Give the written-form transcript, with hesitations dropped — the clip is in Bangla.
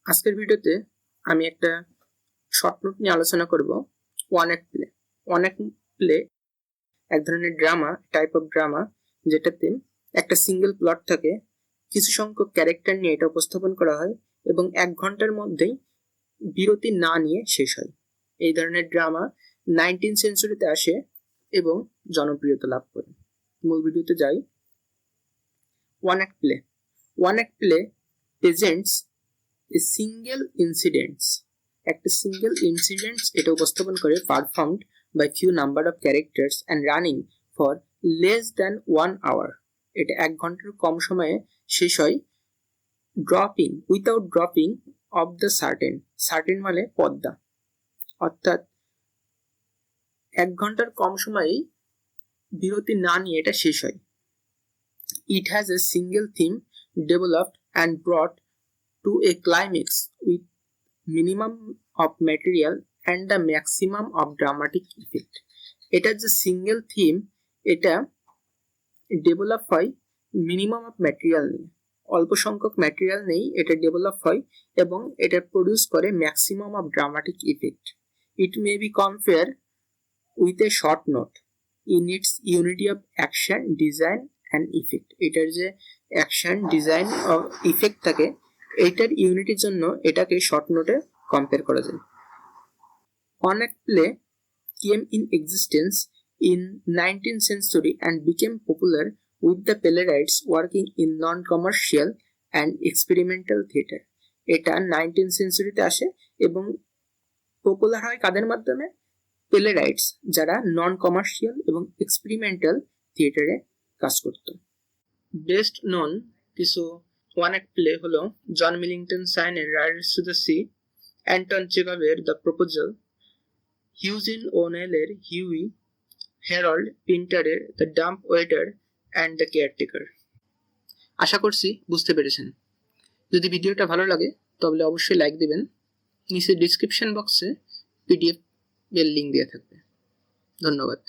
আজকের ভিডিওতে আমি একটা শর্ট নোট নিয়ে আলোচনা করব one act play. One act play এক ধরনের টাইপ অফ ড্রামা, যেটাতে একটা সিঙ্গেল প্লট থাকে, কিছু সংখ্যক ক্যারেক্টার নিয়ে এটা উপস্থাপন করা হয় এবং 1 ঘন্টার মধ্যেই বিরতি না নিয়ে শেষ হয়। এই ধরনের ড্রামা 19th সেঞ্চুরিতে আসে এবং জনপ্রিয়তা লাভ করে। মূল ভিডিওতে যাই। One act play. One act play presents একটা সিঙ্গেল ইনসিডেন্টস এটা উপস্থাপন করে, performed by few number of characters and running for less than 1 hour। এটা 1 ঘন্টার কম সময়ে শেষ হয়। Without dropping of the certain মানে পর্দা, অর্থাৎ 1 ঘন্টার কম সময়েই বিরতি না নিয়ে এটা শেষ হয়। It has a single theme developed and brought to a climax with minimum of material and the maximum of dramatic effect। এটার যে সিঙ্গেল থিম, এটা ডেভেলপ হয় মিনিমাম অফ ম্যাটেরিয়াল নিয়ে, অল্প সংখ্যক ম্যাটেরিয়াল নেই, এটা ডেভেলপ হয় এবং এটা প্রডিউস করে maximum of dramatic effect. It may be compare with a short note in it's unity of action, design and effect. এটার যে অ্যাকশন, ডিজাইন ও ইফেক্ট থাকে, এইটার ইউনিটির জন্য এটাকে শর্ট নোটে কম্পেয়ার করা যায়। One act play came in existence in 19th century and became popular with the playwrights working in non-commercial and experimental theater। এটা 19th সেঞ্চুরিতে আসে এবং পপুলার হয় কাদের মাধ্যমে? প্লেরাইটস, যারা নন কমার্শিয়াল এবং এক্সপেরিমেন্টাল থিয়েটারে কাজ করত। বেস্ট নন কিছু ওয়ান অ্যাক্ট প্লে হলো জন মিলিংটন সাইনের riders to the sea, Anton চেখভের দ্য প্রপোজাল, হিউজিন ওনেলের হিউই, হ্যারল্ড পিন্টারের the dumb waiter and the caretaker. আশা করছি বুঝতে পেরেছেন। যদি ভিডিওটা ভালো লাগে তাহলে অবশ্যই লাইক দিবেন। নিচে ডিসক্রিপশন বক্সে পিডিএফ এর লিঙ্ক দেওয়া থাকবে। ধন্যবাদ।